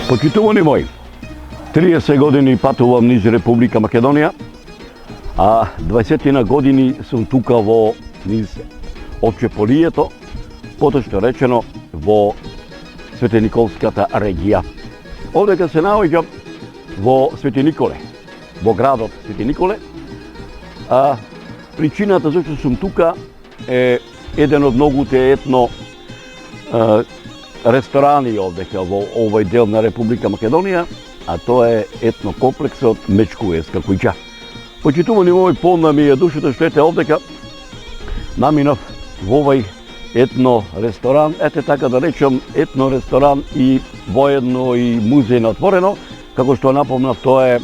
Почитувани мои, 30 години патувам низ Република Македонија, а 20 години сум тука во низ Очеполието, поточно речено во Светениколската регија. Овдека се наоѓам во Свети Николе, во градот Свети Николе. А причината зашто сум тука е еден од многуте етно ресторани овдека во овој дел на Република Македонија, а тоа е етно комплексот Мечкуеска куќа. Почитувани мој, полна ми е душата што ете овдека наминав во овој етно ресторан, ете така да речам етно ресторан и воедно и музеј на отворено, како што напомнав, тоа е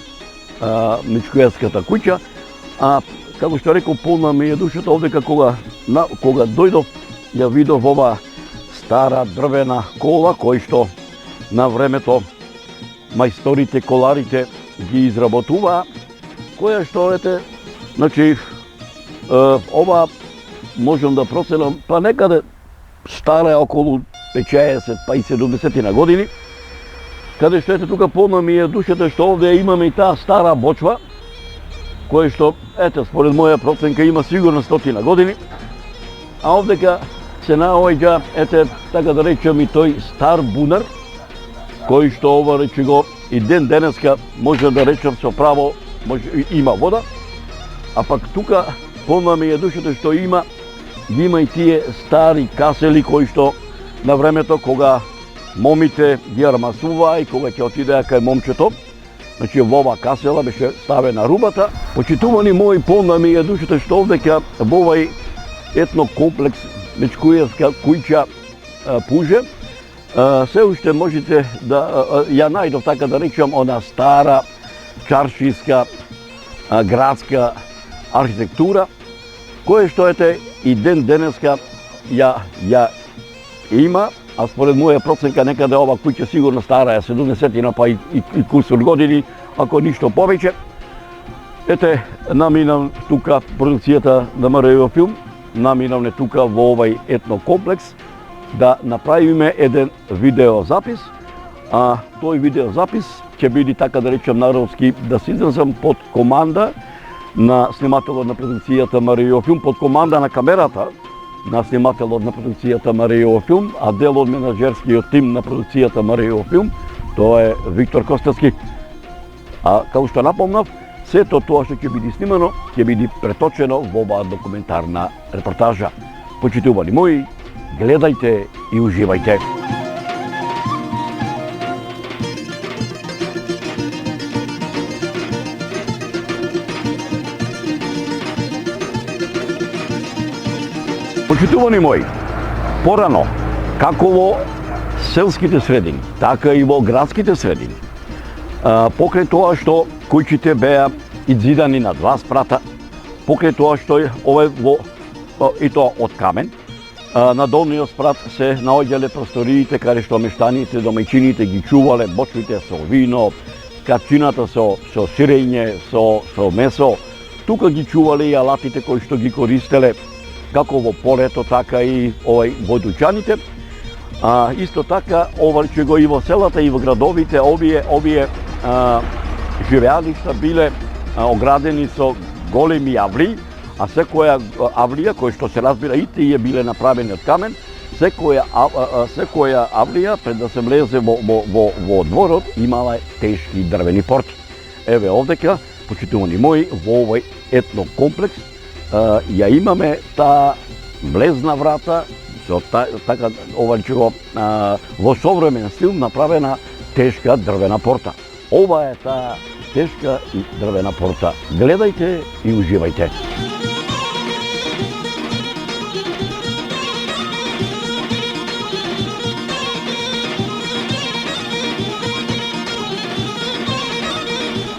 Мечкуеската куќа, а како што реков, полна ми е душата овдека кога дојдов, ја видов ова стара дрвена кола, кој што на времето мајсторите, коларите ги изработуваа, која што ете, значи, ова можам да проценам, па некаде стара околу 50, па и 70 на години, каде што ете тука полна ми е душата што овде имаме и таа стара бочва, која што, ете, според моја проценка има сигурно 100 на години, а овдека се наоѓа, ете, така да речем, и тој стар бунар, кој што ова рече го и ден денеска може да речем со право има вода, а пак тука полна ми е душата што има и тие стари касели кои што на времето кога момите ги армасуваа и кога ќе отидеа кај момчето, значи во ова касела беше ставена рубата. Почитувани мои, полна ми е душата што овдека во овој етно комплекс Мечкуеска куќа Пуже, се уште можете да ја најдов, така да речам, она стара чаршиска градска архитектура, која што ете и ден денеска ја има, а според моја проценка некаде ова куќа сигурно стара е 70 па и кусур години, ако ништо повеќе. Ете, наминам тука продукцијата на МРО филм, наминавме тука во овој етно комплекс да направиме еден видеозапис, а тој видеозапис ќе биде, така да речем народски, да се изразам, под команда на снимателот на продукцијата МРО филм, под команда на камерата на снимателот на продукцијата МРО филм, а дел од менаџерскиот тим на продукцијата МРО филм, тоа е Виктор Костевски. А како што напомнав, сето тоа што ќе биде снимано, ќе биде преточено во оваа документарна репортажа. Почитувани мои, гледајте и уживајте. Почитувани мои, порано, како во селските средини, така и во градските средини, покрај тоа што куќите беа изидани на два спрата, покрај тоа што и тоа од камен, на долниот спрат се наоѓале просториите каде што мештаните, домајчините ги чувале бочвите со вино, качината со сирење, со месо. Тука ги чувале и алатите кои што ги користеле како во полето, така и во дуќаните. Исто така, ова че го и во селата и во градовите, овие живеалишта биле оградени со големи авлии, а секоја авлија, кој што се разбира и тие биле направени од камен, секоја авлија пред да се влезе во дворот имала тешки дрвени порти. Еве овдека, почитувани мои, во овој етно комплекс ја имаме таа влезна врата со така во современ стил направена тешка дрвена порта. Ова е таа тешка и дрвена порта. Гледајте и уживајте.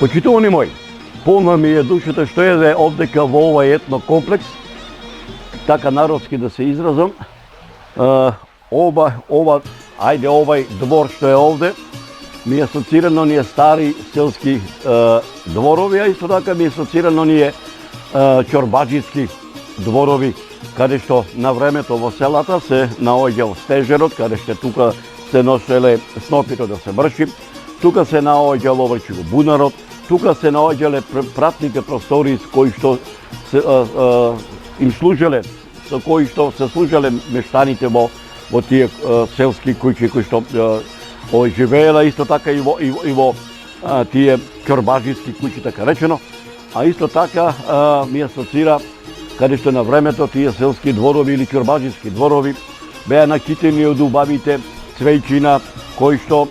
Почитувани мои, полна ми е душата што еде овдека во овој етно комплекс, така народски да се изразам. Овој двор што е овде, ми е асоцирано ние стари селски дворови, а исто така ми е асоцирано ние чорбаџиски дворови, каде што на времето во селата се наоѓал стежерот, каде што тука се носеле снопито да се брши, тука се наоѓа во Врчиго бунарот, тука се наоѓале пратните простори кои што им служеле, со кои што се служеле мештаните во тие селски куќи кои што живееле исто така и во тие ќорбаџиски куќи така речено, а исто така ми асоцира каде што на времето тие селски дворови или ќорбаџиски дворови беа накитени од убавите цвејчина кои што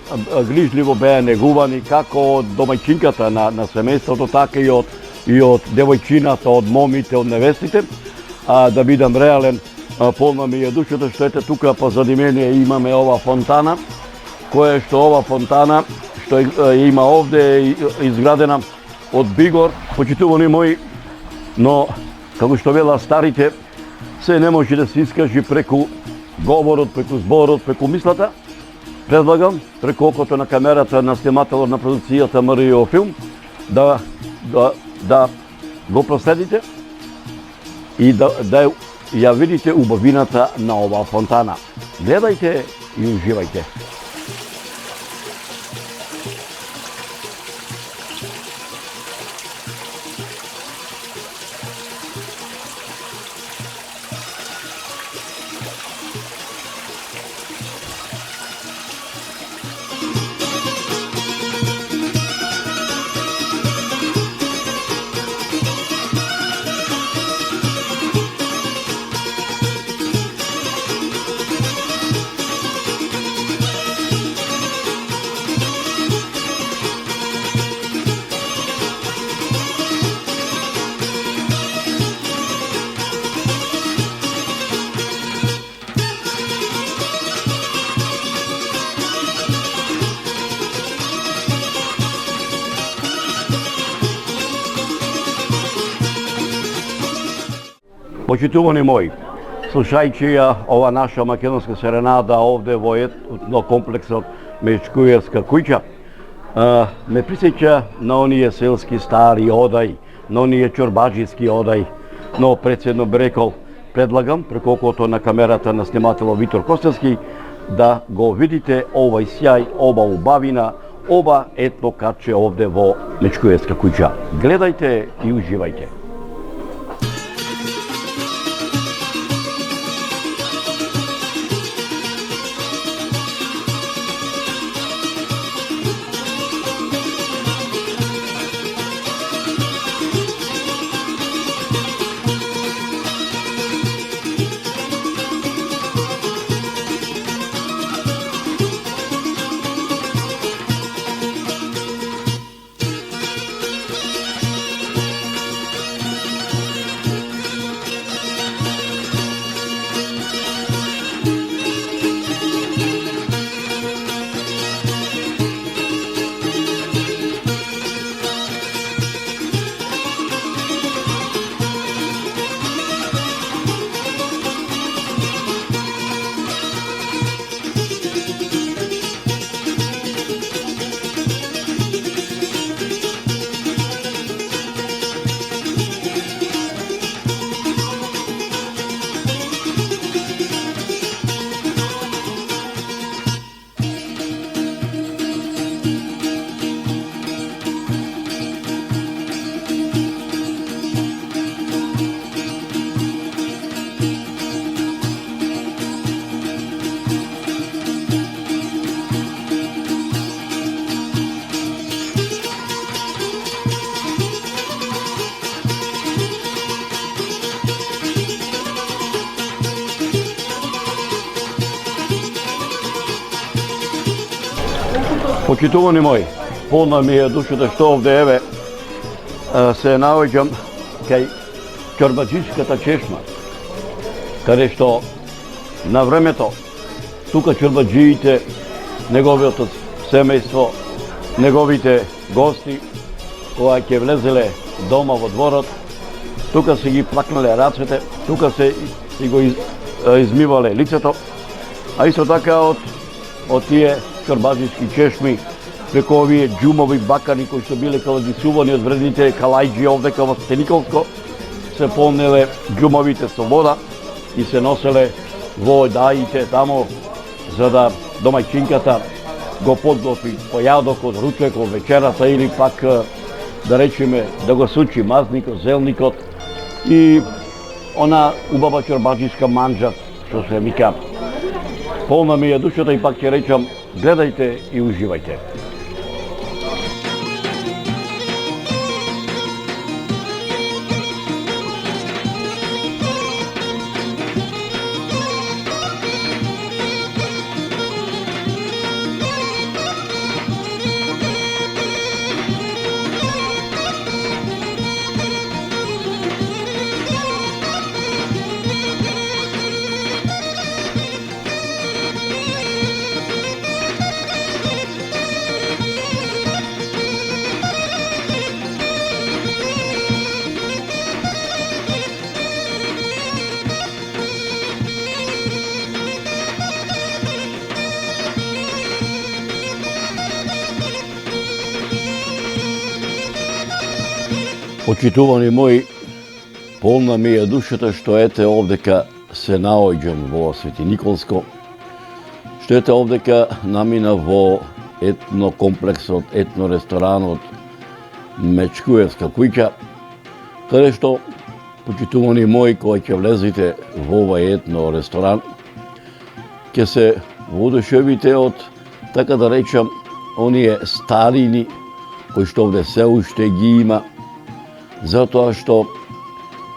грижливо беа негувани како од домаќинката на семејството, така и од девојчината, од момите, од невестите. Да бидам реален, полна ми е душата што ете тука позади мене имаме ова фонтана, која што ова фонтана што има овде изградена од бигор, почитувани мои, но како што вела старите, се не може да се искажи преку говорот, преку зборот, преку мислата. Предлагам преку окото на камерата на снимателот на продукцијата МРИО филм да го проследите и да ја видите убавината на оваа фонтана. Гледајте и уживајте. Почитувани мои, слушајќи ја ова наша македонска серенада овде во етнокомплексот Мечкуевска куќа, ме присеќа на оние селски стари одај, на оние ќорбаџиски одај, но председно би рекол, предлагам преку окото на камерата на снимателот Витор Костевски да го видите овај сјај, ова убавина, ова етно каче овде во Мечкуевска куќа. Гледајте и уживајте. Почитувани мои, полна ми е душата што овде еве се наоѓам кај ќорбаџишката чешма, каде што на времето тука ќорбаџиите, неговото семејство, неговите гости, кога ќе влезеле дома во дворот, тука се ги плакнале рацете, тука се го измивале лицето, а исто така од тие ќорбаџишки чешми, преку овие џумови бакани кои што биле калагисувани од вредните калајџи овде во Стениковско, се полнеле џумовите со вода и се носеле во одаите тамо за да домаќинката го подготви појадокот, ручекот, вечерата или пак да речеме да го сучи мазникот, зелникот и она убава чорбаджиска манџа, што се вика. Полна ми е душата и пак ќе речам, гледајте и уживајте. Почитувани мои, полна ми е душата што ете овдека се наоѓам во Свети Николско, што ете овдека намина во етно комплексот, етно ресторанот Мечкуевска куќа, каде што, почитувани мои, кои ќе влезете во овај етно ресторан, ќе се воодушевите од, така да речам, оние старини кои што овде се уште ги има, затоа што,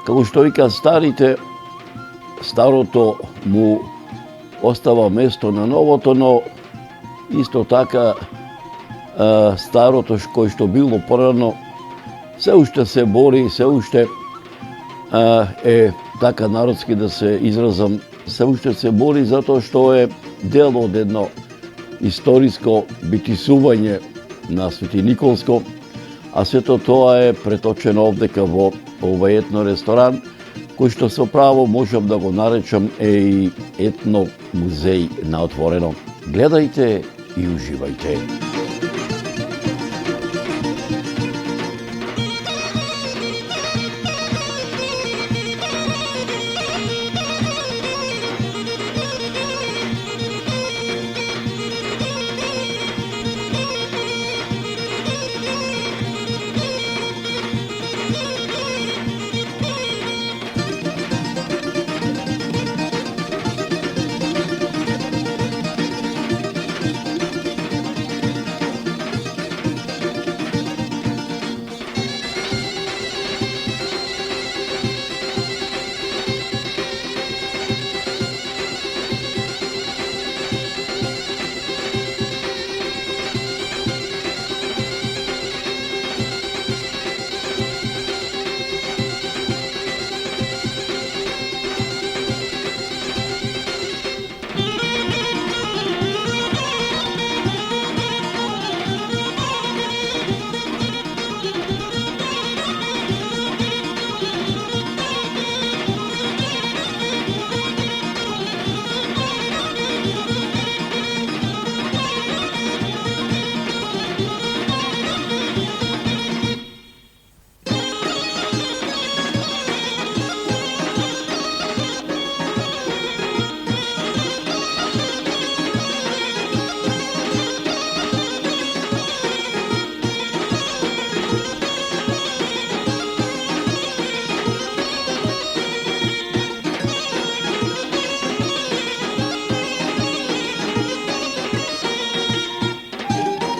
како што вика старите, старото му остава место на новото, но исто така старото кој што било порано, се уште се бори, се уште е, така народски да се изразам, се уште се бори затоа што е дел од едно историско битисување на Свети Николско, а сето тоа е преточено овдека во овај етно ресторан, кој што со право можам да го наречам и етно музеј на отворено. Гледајте и уживајте.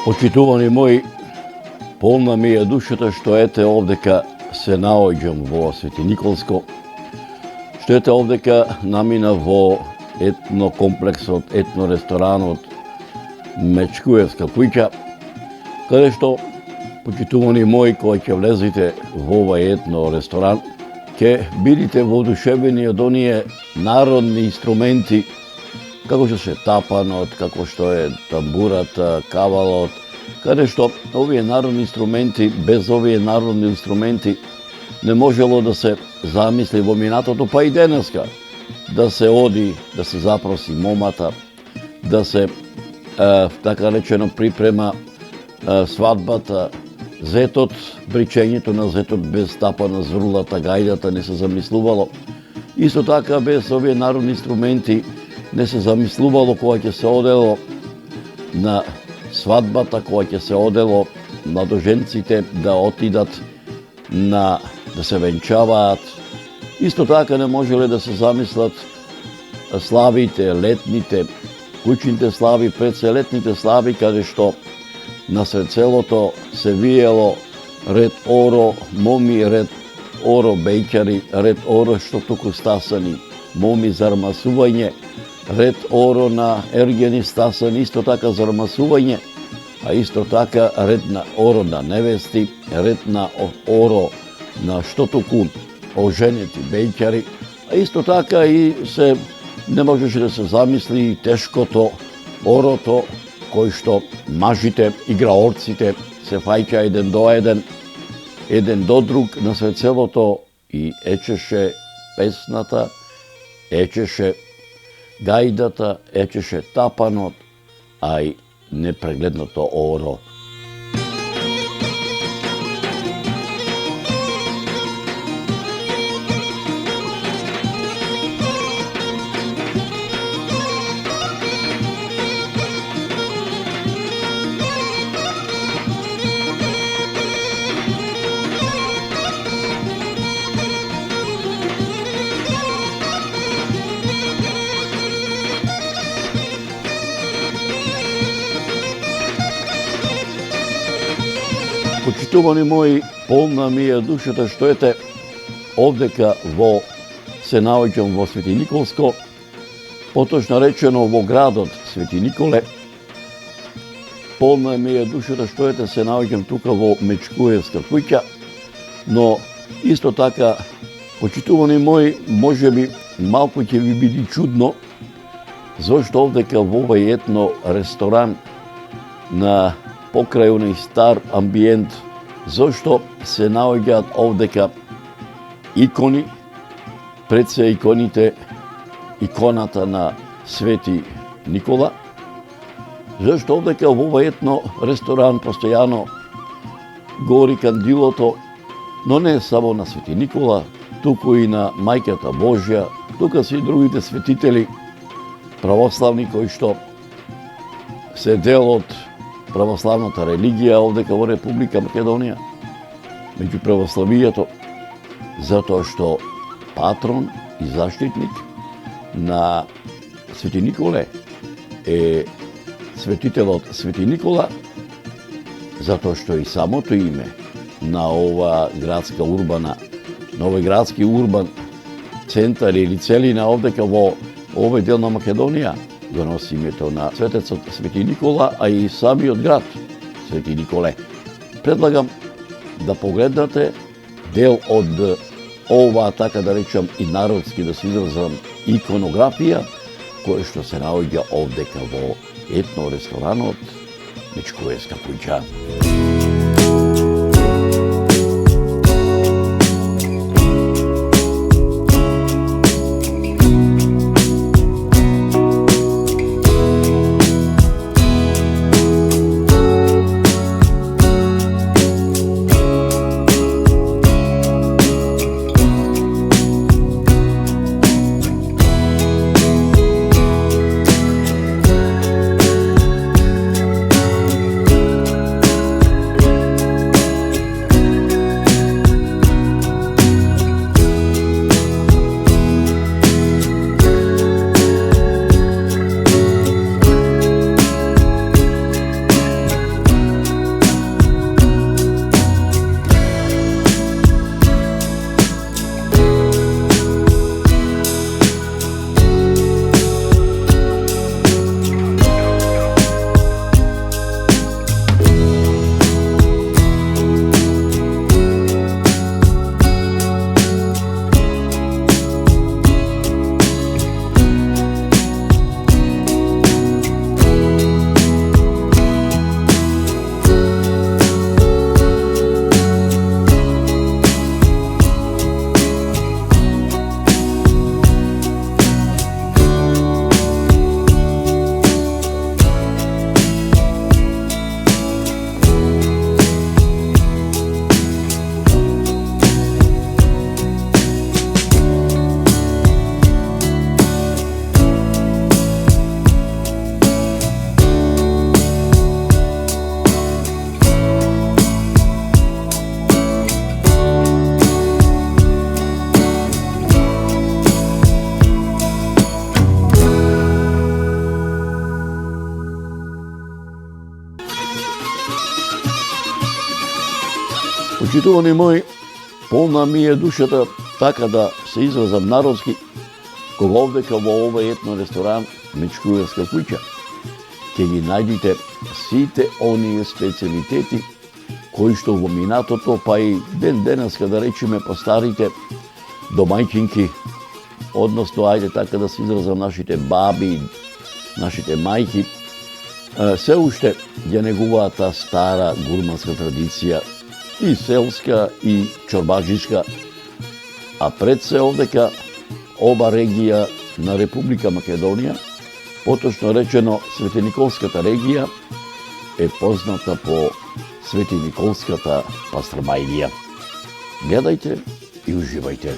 Почитувани мои, полна ми е душата што ете овдека се наоѓам во Свети Николско, што ете овдека намина во етно комплексот, етно ресторанот Мечкуевска куќа, каде што, почитувани мои, кои ќе влезете во овај етно ресторан, ќе бидите воодушевени од оние народни инструменти, како што се тапанот, како што е тамбурата, кавалот, каде што овие народни инструменти, без овие народни инструменти не можело да се замисли во минатото, па и денеска, да се оди, да се запроси момата, да се, така речено, припрема свадбата, зетот, бричењето на зетот без тапана, зрулата, гајдата не се замислувало. Исто така, без овие народни инструменти не се замислувало кога ќе се одело на свадбата која ќе се одело младоженците да отидат да се венчаваат. Исто така не можеле да се замислат славите, летните, куќните слави, пред се летните слави, каде што насред селото се виело ред оро моми, ред оро бејќари, ред оро што туку стасани, моми за армасување, ред оро на ергени стасани, исто така за армасување, а исто така ред на оро на невести, ред на оро на што туку оженети бејќари, а исто така и се не можеше да се замисли и тешкото орото кој што мажите, играорците се фаќа еден до друг насред селото и ечеше песната, ечеше гајдата, ечеше тапанот, а и непрегледното оро. Почитувани мои, полна ми е душата што ете овдека се наоѓам во Свети Николско, поточно речено во градот Свети Николе. Полна ми е душата што ете се наоѓам тука во Мечкуевска куќа, но исто така, почитувани мои, може би малку ќе ви биде чудно, зашто овдека во овај етно ресторан на покрај оној стар амбиент, зашто се наоѓаат овдека икони, пред се иконата на Свети Никола, зашто овдека во овај етно ресторан постојано гори кандилото, но не само на Свети Никола, туку и на Мајката Божја, тука се и другите светители православни кои што се дел од православната религија овдека во Република Македонија, меѓу православијето, затоа што патрон и заштитник на Свети Николе е светителот Свети Никола, затоа што и самото име на ова градска урбана, на овој градски урбан центар или целина овдека во овој дел на Македонија, го носи името на светецот Свети Никола, а и самиот град Свети Николе. Предлагам да погледнате дел од ова, така да речам и народски да се изразам, иконографија, која што се наоѓа овдека во етно ресторанот Мечкуевска куќа. Почитувани мои, полна ми е душата така да се изразам народски, кога овдека во овој етно ресторан Мечкуевска куќа ќе ги најдите сите оние специјалитети кои што во минатото, па и денеска да речеме по старите домајчинки, односно ајде така да се изразам нашите баби, нашите мајки, се уште ја негуваат таа стара гурманска традиција, и селска и чорбаџиска, а пред се овдека оба регија на Република Македонија, поточно речено Светиниколската регија, е позната по Светиниколската пастрмајлија. Гледајте и уживајте.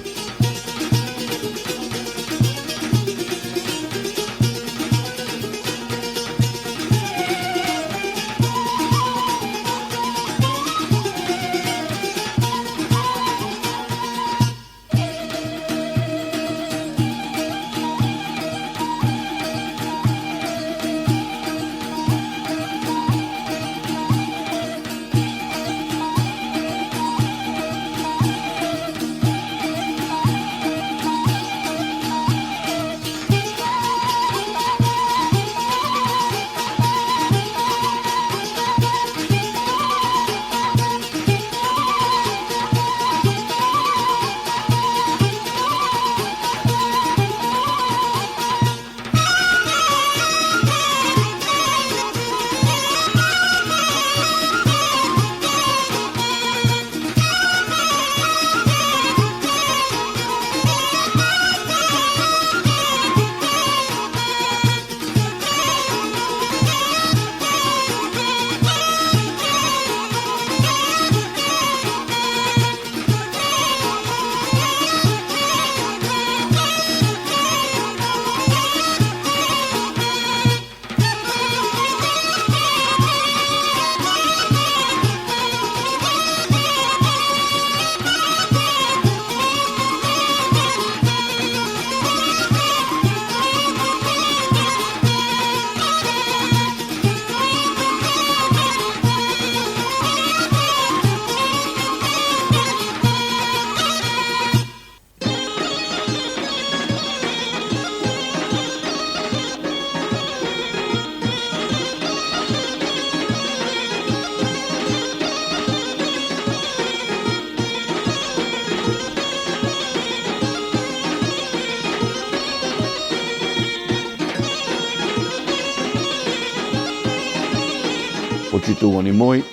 Почитувани мои,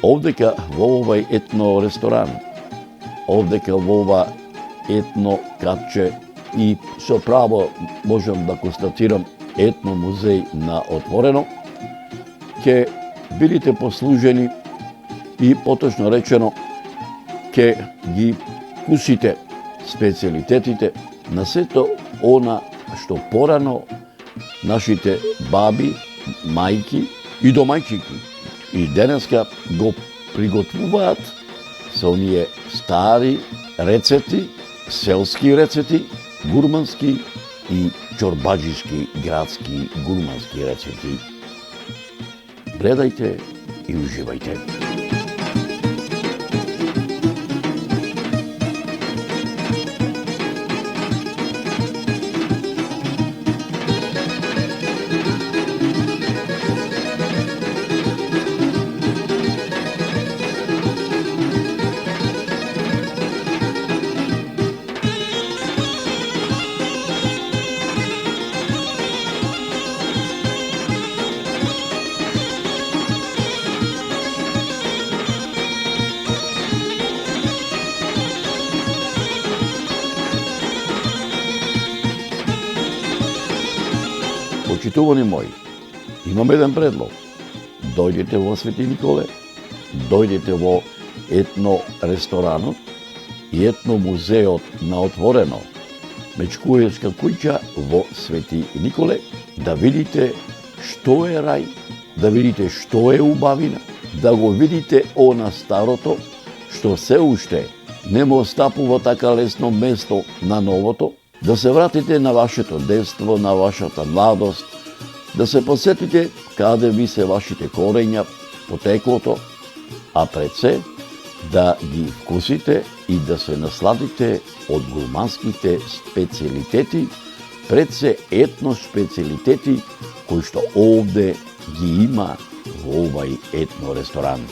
овдека во овај етно ресторан, овдека во ова етно катче и со право можам да констатирам етно музеј на отворено, ќе бидете послужени и поточно речено ќе ги кусите специјалитетите на сето она што порано нашите баби, мајки и домајчинки и денеска го приготвуваат со оние стари рецети, селски рецети, гурмански и чорбаџиски градски гурмански рецети. Гледајте и уживајте. Почитувани мои, имам еден предлог. Дојдете во Свети Николе, дојдете во етно ресторанот и етно музеот на отворено Мечкуевска куќа во Свети Николе, да видите што е рај, да видите што е убавина, да го видите она старото, што се уште не му остапува така лесно место на новото, да се вратите на вашето детство, на вашата младост, да се посетите каде ви се вашите корења, потеклото, а пред се да ги вкусите и да се насладите од гурманските специјалитети, пред се етно специјалитети кои што овде ги има во овај етно ресторан.